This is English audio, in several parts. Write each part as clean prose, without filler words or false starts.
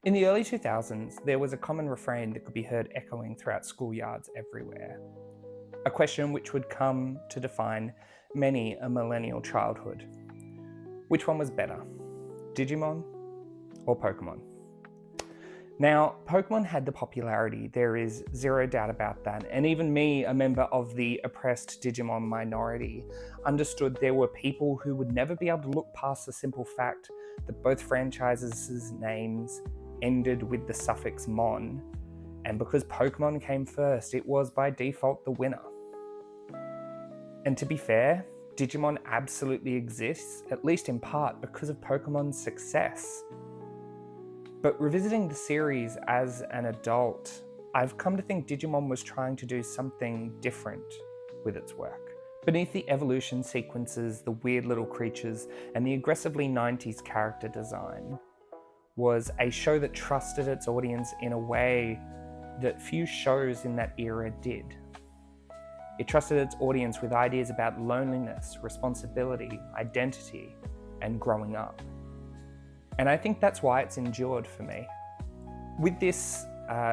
In the early 2000s, there was a common refrain that could be heard echoing throughout schoolyards everywhere. A question which would come to define many a millennial childhood. Which one was better, Digimon or Pokemon? Now, Pokemon had the popularity, there is zero doubt about that, and even me, a member of the oppressed Digimon minority, understood there were people who would never be able to look past the simple fact that both franchises' names ended with the suffix mon, and because Pokemon came first, it was by default the winner. And to be fair, Digimon absolutely exists, at least in part because of Pokemon's success. But revisiting the series as an adult, I've come to think Digimon was trying to do something different with its work. Beneath the evolution sequences, the weird little creatures, and the aggressively 90s character design was a show that trusted its audience in a way that few shows in that era did. It trusted its audience with ideas about loneliness, responsibility, identity, and growing up. And I think that's why it's endured for me. With this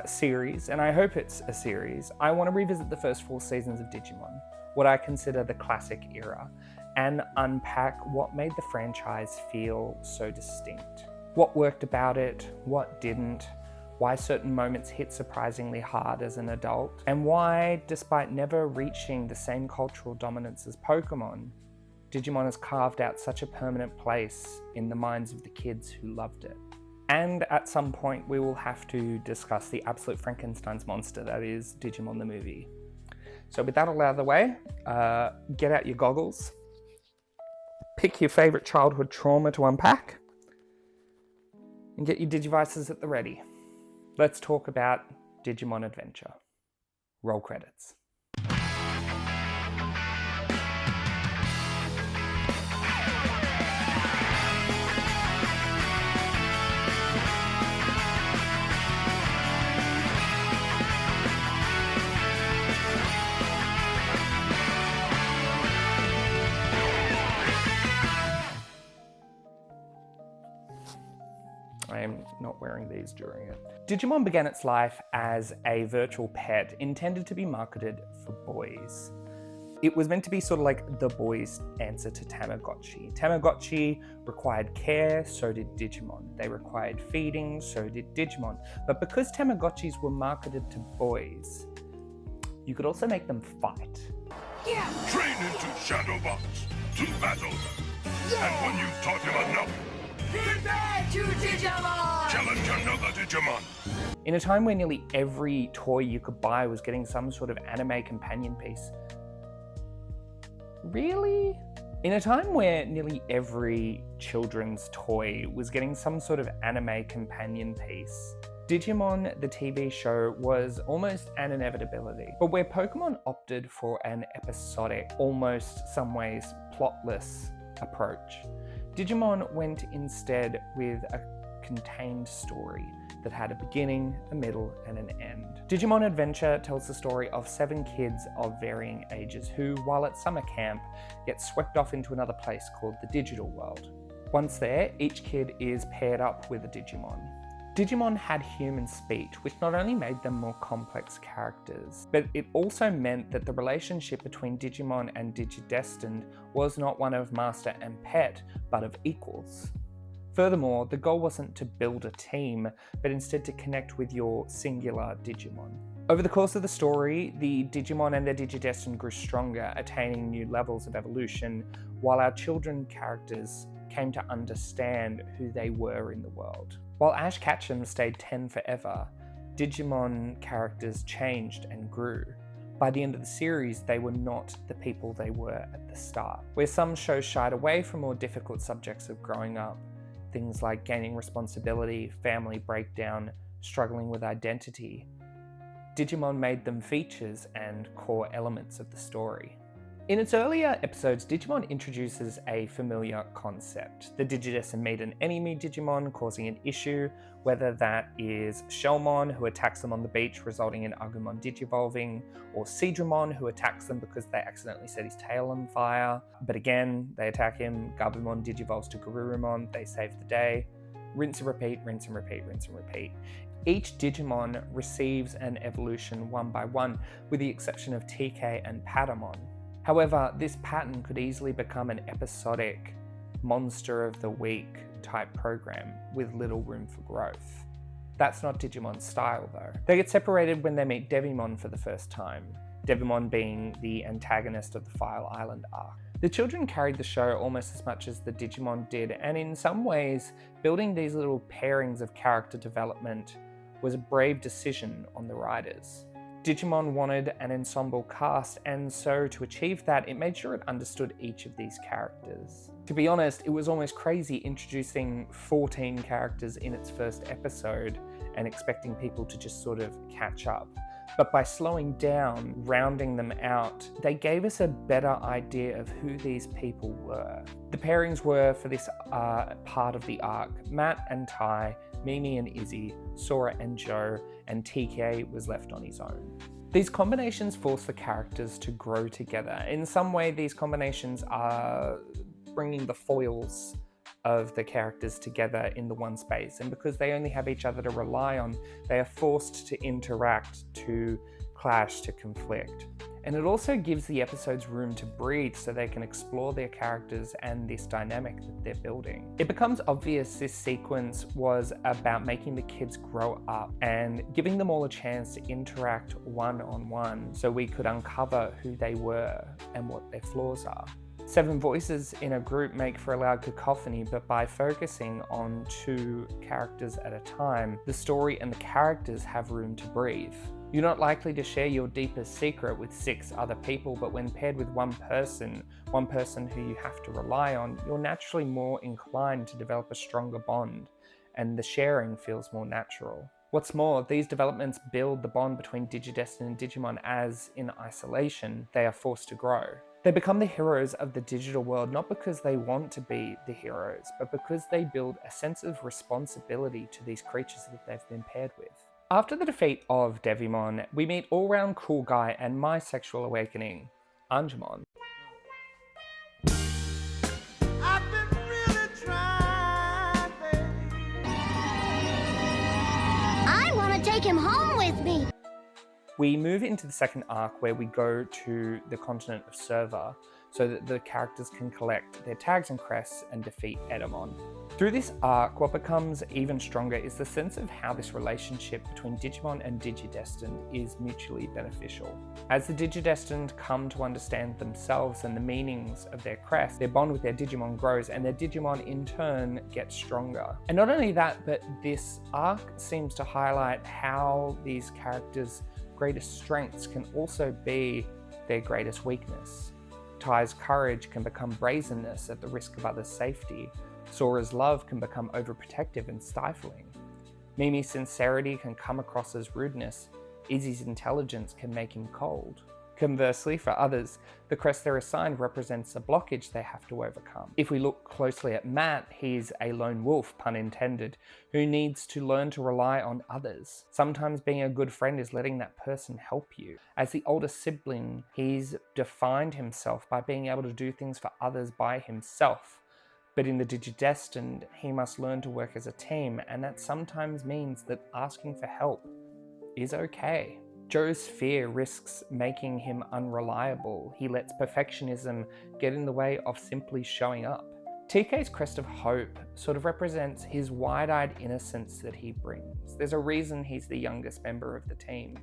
series, and I hope it's a series, I want to revisit the first 4 seasons of Digimon, what I consider the classic era, and unpack what made the franchise feel so distinct. What worked about it, what didn't, why certain moments hit surprisingly hard as an adult, and why, despite never reaching the same cultural dominance as Pokemon, Digimon has carved out such a permanent place in the minds of the kids who loved it. And at some point, we will have to discuss the absolute Frankenstein's monster that is Digimon the movie. So with that all out of the way, get out your goggles, pick your favourite childhood trauma to unpack, and get your Digivices at the ready. Let's talk about Digimon Adventure. Roll credits. I am not wearing these during it. Digimon began its life as a virtual pet intended to be marketed for boys. It was meant to be sort of like the boys' answer to Tamagotchi. Tamagotchi required care, so did Digimon. They required feeding, so did Digimon. But because Tamagotchis were marketed to boys, you could also make them fight. Yeah. Train into Shadowbox to battle. And when you've taught him enough, Prepare to Digimon! challenge another Digimon. In a time where nearly every toy you could buy was getting some sort of anime companion piece. Really? In a time where nearly every children's toy was getting some sort of anime companion piece, Digimon, the TV show, was almost an inevitability. But where Pokemon opted for an episodic, almost some ways plotless approach, Digimon went instead with a contained story that had a beginning, a middle, and an end. Digimon Adventure tells the story of 7 kids of varying ages who, while at summer camp, get swept off into another place called the digital world. Once there, each kid is paired up with a Digimon. Digimon had human speech, which not only made them more complex characters, but it also meant that the relationship between Digimon and Digidestined was not one of master and pet, but of equals. Furthermore, the goal wasn't to build a team, but instead to connect with your singular Digimon. Over the course of the story, the Digimon and their Digidestined grew stronger, attaining new levels of evolution, while our children characters came to understand who they were in the world. While Ash Ketchum stayed 10 forever, Digimon characters changed and grew. By the end of the series, they were not the people they were at the start. Where some shows shied away from more difficult subjects of growing up, things like gaining responsibility, family breakdown, struggling with identity, Digimon made them features and core elements of the story. In its earlier episodes, Digimon introduces a familiar concept. The Digidestined meet an enemy Digimon, causing an issue, whether that is Shellmon, who attacks them on the beach, resulting in Agumon digivolving, or Seadramon, who attacks them because they accidentally set his tail on fire. But again, they attack him, Gabumon digivolves to Garurumon, they save the day. Rinse and repeat, rinse and repeat, rinse and repeat. Each Digimon receives an evolution one by one, with the exception of TK and Patamon. However, this pattern could easily become an episodic monster of the week type program with little room for growth. That's not Digimon's style though. They get separated when they meet Devimon for the first time, Devimon being the antagonist of the File Island arc. The children carried the show almost as much as the Digimon did, and in some ways, building these little pairings of character development was a brave decision on the writers. Digimon wanted an ensemble cast, and so to achieve that, it made sure it understood each of these characters. To be honest, it was almost crazy introducing 14 characters in its first episode and expecting people to just sort of catch up. But by slowing down, rounding them out, they gave us a better idea of who these people were. The pairings were, for this part of the arc, Matt and Tai, Mimi and Izzy, Sora and Joe, and TK was left on his own. These combinations force the characters to grow together. In some way, these combinations are bringing the foils of the characters together in the one space, and because they only have each other to rely on, they are forced to interact, to clash, to conflict. And it also gives the episodes room to breathe so they can explore their characters and this dynamic that they're building. It becomes obvious this sequence was about making the kids grow up and giving them all a chance to interact one-on-one so we could uncover who they were and what their flaws are. 7 voices in a group make for a loud cacophony, but by focusing on 2 characters at a time, the story and the characters have room to breathe. You're not likely to share your deepest secret with 6 other people, but when paired with one person who you have to rely on, you're naturally more inclined to develop a stronger bond, and the sharing feels more natural. What's more, these developments build the bond between Digidestined and Digimon as, in isolation, they are forced to grow. They become the heroes of the digital world not because they want to be the heroes, but because they build a sense of responsibility to these creatures that they've been paired with. After the defeat of Devimon, we meet all-round cool guy and my sexual awakening, Angemon. I've been really trying, baby. I want to take him home with me. We move into the second arc where we go to the continent of Server so that the characters can collect their tags and crests and defeat Edamon. Through this arc, what becomes even stronger is the sense of how this relationship between Digimon and Digidestined is mutually beneficial. As the Digidestined come to understand themselves and the meanings of their crest, their bond with their Digimon grows and their Digimon in turn gets stronger. And not only that, but this arc seems to highlight how these characters' greatest strengths can also be their greatest weakness. Tai's courage can become brazenness at the risk of others' safety. Sora's love can become overprotective and stifling. Mimi's sincerity can come across as rudeness. Izzy's intelligence can make him cold. Conversely, for others, the crest they're assigned represents a blockage they have to overcome. If we look closely at Matt, he's a lone wolf, pun intended, who needs to learn to rely on others. Sometimes being a good friend is letting that person help you. As the older sibling, he's defined himself by being able to do things for others by himself. But in the Digidestined, he must learn to work as a team, and that sometimes means that asking for help is okay. Joe's fear risks making him unreliable. He lets perfectionism get in the way of simply showing up. TK's crest of hope sort of represents his wide-eyed innocence that he brings. There's a reason he's the youngest member of the team,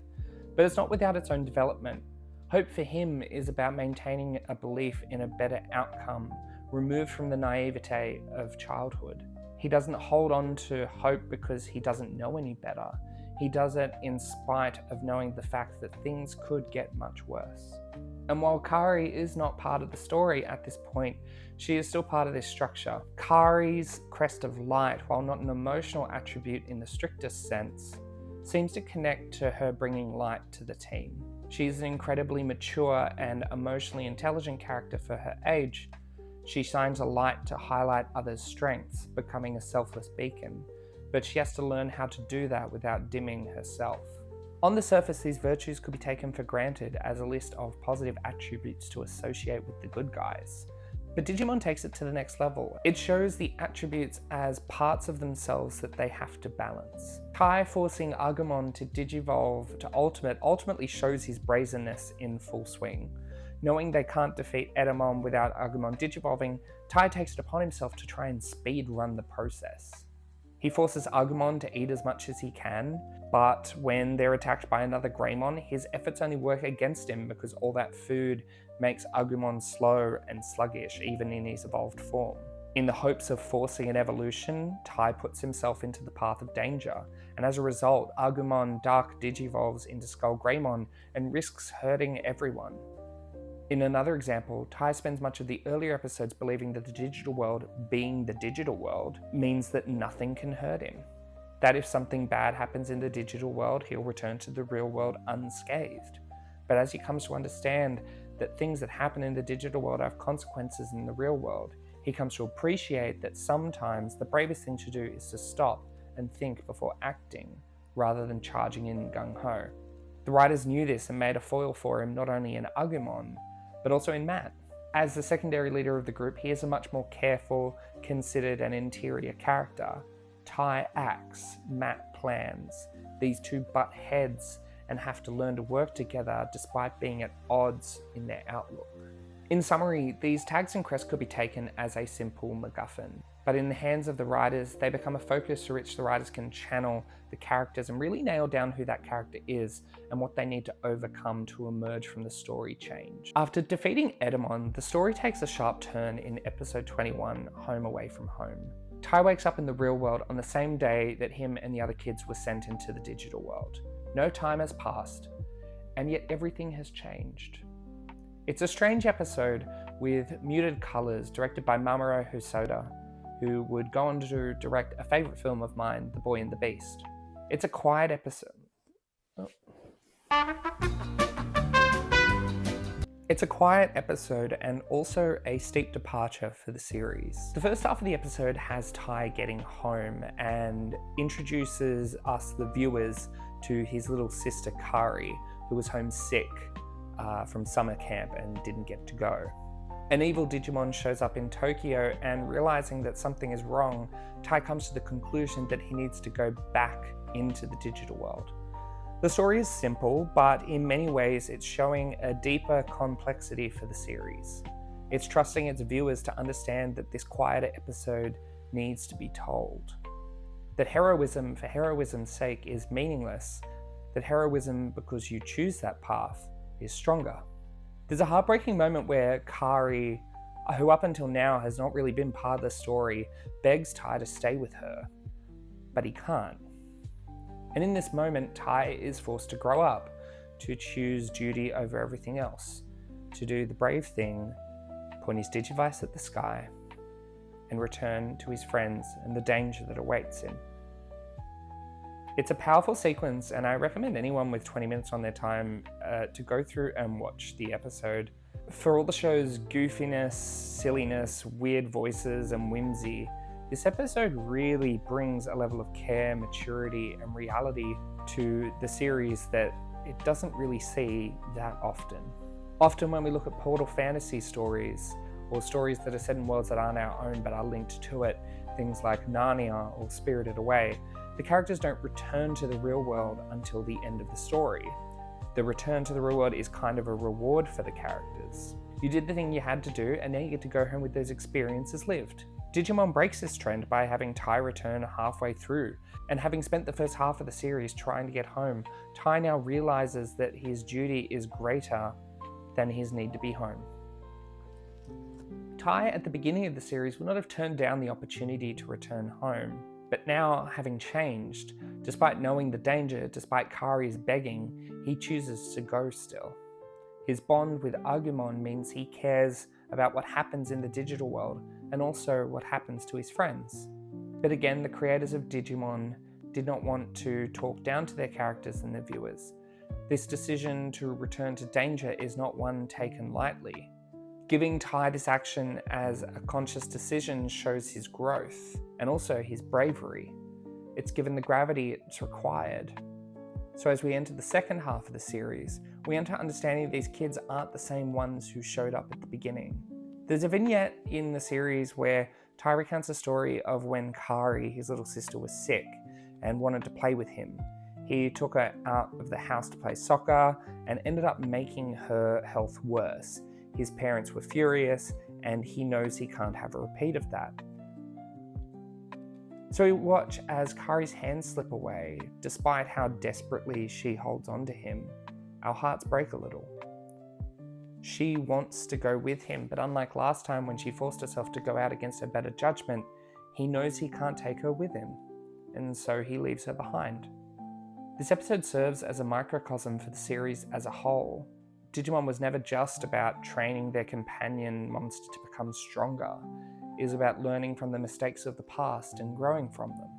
but it's not without its own development. Hope for him is about maintaining a belief in a better outcome, removed from the naivete of childhood. He doesn't hold on to hope because he doesn't know any better. He does it in spite of knowing the fact that things could get much worse. And while Kari is not part of the story at this point, she is still part of this structure. Kari's crest of light, while not an emotional attribute in the strictest sense, seems to connect to her bringing light to the team. She's an incredibly mature and emotionally intelligent character for her age. She shines a light to highlight others' strengths, becoming a selfless beacon. But she has to learn how to do that without dimming herself. On the surface, these virtues could be taken for granted as a list of positive attributes to associate with the good guys. But Digimon takes it to the next level. It shows the attributes as parts of themselves that they have to balance. Tai forcing Agumon to digivolve to Ultimate ultimately shows his brazenness in full swing. Knowing they can't defeat Edamon without Agumon digivolving, Tai takes it upon himself to try and speed run the process. He forces Agumon to eat as much as he can, but when they're attacked by another Greymon, his efforts only work against him because all that food makes Agumon slow and sluggish, even in his evolved form. In the hopes of forcing an evolution, Tai puts himself into the path of danger, and as a result, Agumon Dark digivolves into Skull Greymon and risks hurting everyone. In another example, Tai spends much of the earlier episodes believing that the digital world, being the digital world, means that nothing can hurt him. That if something bad happens in the digital world, he'll return to the real world unscathed. But as he comes to understand that things that happen in the digital world have consequences in the real world, he comes to appreciate that sometimes the bravest thing to do is to stop and think before acting, rather than charging in gung-ho. The writers knew this and made a foil for him not only in Agumon, but also in Matt. As the secondary leader of the group, he is a much more careful, considered and interior character. Tai acts, Matt plans. These two butt heads and have to learn to work together despite being at odds in their outlook. In summary, these tags and crests could be taken as a simple MacGuffin, but in the hands of the writers, they become a focus through which the writers can channel the characters and really nail down who that character is and what they need to overcome to emerge from the story change. After defeating Edamon, the story takes a sharp turn in episode 21, Home Away from Home. Tai wakes up in the real world on the same day that him and the other kids were sent into the digital world. No time has passed, and yet everything has changed. It's a strange episode with muted colours, directed by Mamoru Hosoda, who would go on to direct a favourite film of mine, The Boy and the Beast. It's a quiet episode. It's a quiet episode and also a steep departure for the series. The first half of the episode has Tai getting home and introduces us, the viewers, to his little sister Kari, who was homesick from summer camp and didn't get to go. An evil Digimon shows up in Tokyo, and realizing that something is wrong, Tai comes to the conclusion that he needs to go back into the digital world. The story is simple, but in many ways it's showing a deeper complexity for the series. It's trusting its viewers to understand that this quieter episode needs to be told. That heroism for heroism's sake is meaningless, that heroism because you choose that path is stronger. There's a heartbreaking moment where Kari, who up until now has not really been part of the story, begs Tai to stay with her, but he can't. And in this moment, Tai is forced to grow up, to choose duty over everything else, to do the brave thing, point his digivice at the sky, and return to his friends and the danger that awaits him. It's a powerful sequence, and I recommend anyone with 20 minutes on their time to go through and watch the episode. For all the show's goofiness, silliness, weird voices, and whimsy, this episode really brings a level of care, maturity, and reality to the series that it doesn't really see that often. Often when we look at portal fantasy stories, or stories that are set in worlds that aren't our own but are linked to it, things like Narnia or Spirited Away, the characters don't return to the real world until the end of the story. The return to the real world is kind of a reward for the characters. You did the thing you had to do, and now you get to go home with those experiences lived. Digimon breaks this trend by having Tai return halfway through, and having spent the first half of the series trying to get home, Tai now realizes that his duty is greater than his need to be home. Tai, at the beginning of the series, would not have turned down the opportunity to return home. But now, having changed, despite knowing the danger, despite Kari's begging, he chooses to go still. His bond with Agumon means he cares about what happens in the digital world and also what happens to his friends. But again, the creators of Digimon did not want to talk down to their characters and their viewers. This decision to return to danger is not one taken lightly. Giving Tai this action as a conscious decision shows his growth and also his bravery. It's given the gravity it's required. So as we enter the second half of the series, we enter understanding these kids aren't the same ones who showed up at the beginning. There's a vignette in the series where Tai recounts a story of when Kari, his little sister, was sick and wanted to play with him. He took her out of the house to play soccer and ended up making her health worse. His parents were furious, and he knows he can't have a repeat of that. So we watch as Kari's hands slip away, despite how desperately she holds on to him. Our hearts break a little. She wants to go with him, but unlike last time when she forced herself to go out against her better judgment, he knows he can't take her with him, and so he leaves her behind. This episode serves as a microcosm for the series as a whole. Digimon was never just about training their companion monster to become stronger. It was about learning from the mistakes of the past and growing from them.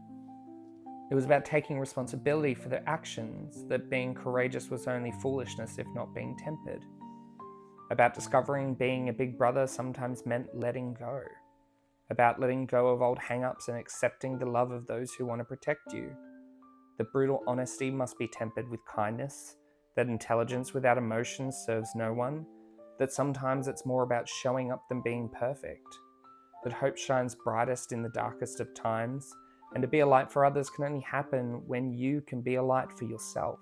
It was about taking responsibility for their actions, that being courageous was only foolishness if not being tempered. About discovering being a big brother sometimes meant letting go. About letting go of old hang-ups and accepting the love of those who want to protect you. That brutal honesty must be tempered with kindness. That intelligence without emotion serves no one. That sometimes it's more about showing up than being perfect. That hope shines brightest in the darkest of times. And to be a light for others can only happen when you can be a light for yourself.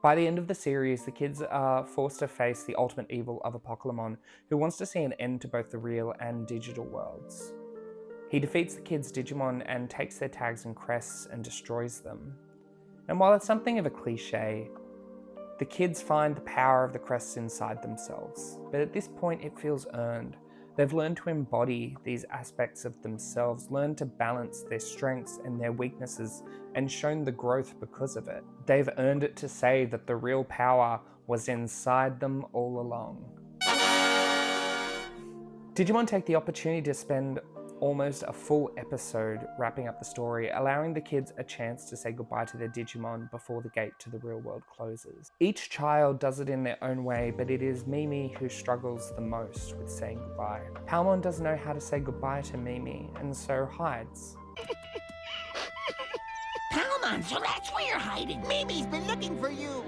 By the end of the series, the kids are forced to face the ultimate evil of a Pokemon who wants to see an end to both the real and digital worlds. He defeats the kids' Digimon and takes their tags and crests and destroys them. And while it's something of a cliche, the kids find the power of the crests inside themselves, but at this point it feels earned. They've learned to embody these aspects of themselves, learned to balance their strengths and their weaknesses, and shown the growth because of it. They've earned it to say that the real power was inside them all along. Digimon take the opportunity to spend almost a full episode wrapping up the story, allowing the kids a chance to say goodbye to their Digimon before the gate to the real world closes. Each child does it in their own way, but it is Mimi who struggles the most with saying goodbye. Palmon doesn't know how to say goodbye to Mimi, and so hides. Palmon, so that's where you're hiding. Mimi's been looking for you.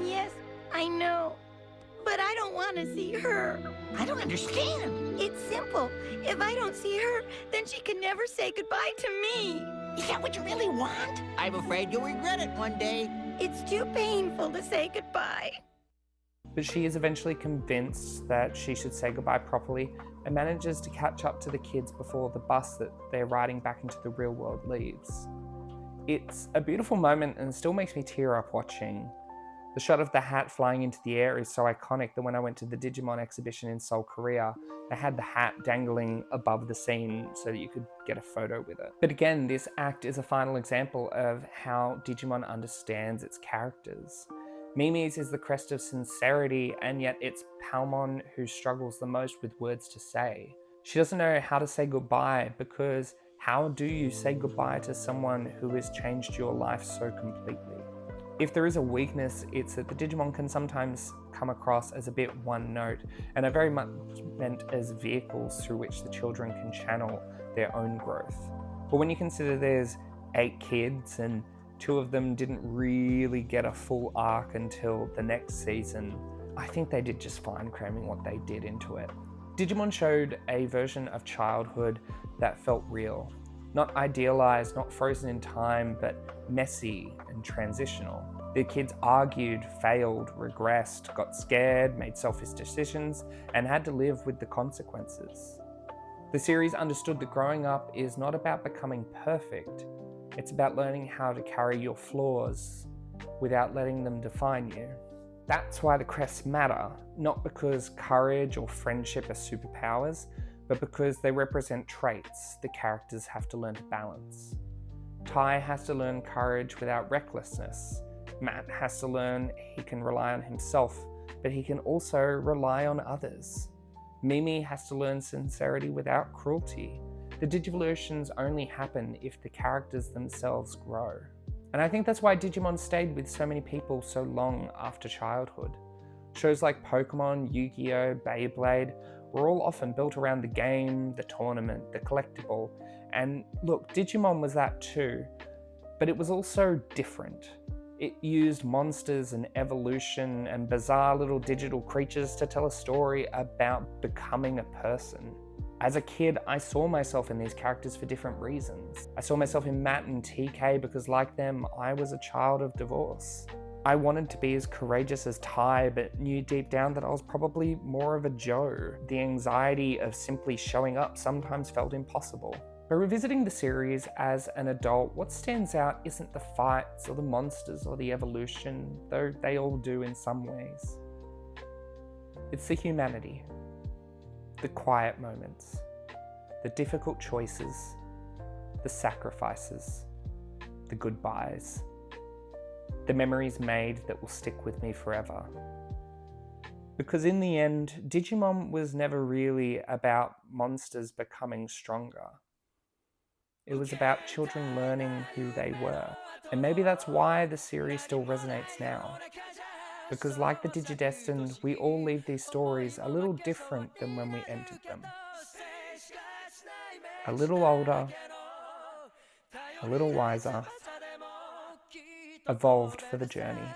Yes, I know. But I don't want to see her. I don't understand. It's simple. If I don't see her, then she can never say goodbye to me. Is that what you really want? I'm afraid you'll regret it one day. It's too painful to say goodbye. But she is eventually convinced that she should say goodbye properly and manages to catch up to the kids before the bus that they're riding back into the real world leaves. It's a beautiful moment and still makes me tear up watching. The shot of the hat flying into the air is so iconic that when I went to the Digimon exhibition in Seoul, Korea, they had the hat dangling above the scene so that you could get a photo with it. But again, this act is a final example of how Digimon understands its characters. Mimi's is the crest of sincerity, and yet it's Palmon who struggles the most with words to say. She doesn't know how to say goodbye, because how do you say goodbye to someone who has changed your life so completely? If there is a weakness, it's that the Digimon can sometimes come across as a bit one note and are very much meant as vehicles through which the children can channel their own growth. But when you consider there's 8 kids and 2 of them didn't really get a full arc until the next season, I think they did just fine cramming what they did into it. Digimon showed a version of childhood that felt real. Not idealized, not frozen in time, but messy and transitional. The kids argued, failed, regressed, got scared, made selfish decisions, and had to live with the consequences. The series understood that growing up is not about becoming perfect. It's about learning how to carry your flaws without letting them define you. That's why the crests matter, not because courage or friendship are superpowers, but because they represent traits the characters have to learn to balance. Tai has to learn courage without recklessness. Matt has to learn he can rely on himself, but he can also rely on others. Mimi has to learn sincerity without cruelty. The Digivolutions only happen if the characters themselves grow. And I think that's why Digimon stayed with so many people so long after childhood. Shows like Pokemon, Yu-Gi-Oh!, Beyblade were all often built around the game, the tournament, the collectible. And look, Digimon was that too, but it was also different. It used monsters and evolution and bizarre little digital creatures to tell a story about becoming a person. As a kid, I saw myself in these characters for different reasons. I saw myself in Matt and TK because, like them, I was a child of divorce. I wanted to be as courageous as Ty, but knew deep down that I was probably more of a Joe. The anxiety of simply showing up sometimes felt impossible. But revisiting the series as an adult, what stands out isn't the fights or the monsters or the evolution, though they all do in some ways. It's the humanity, the quiet moments, the difficult choices, the sacrifices, the goodbyes, the memories made that will stick with me forever. Because in the end, Digimon was never really about monsters becoming stronger. It was about children learning who they were. And maybe that's why the series still resonates now. Because like the Digidestined, we all leave these stories a little different than when we entered them. A little older, a little wiser, evolved for the journey.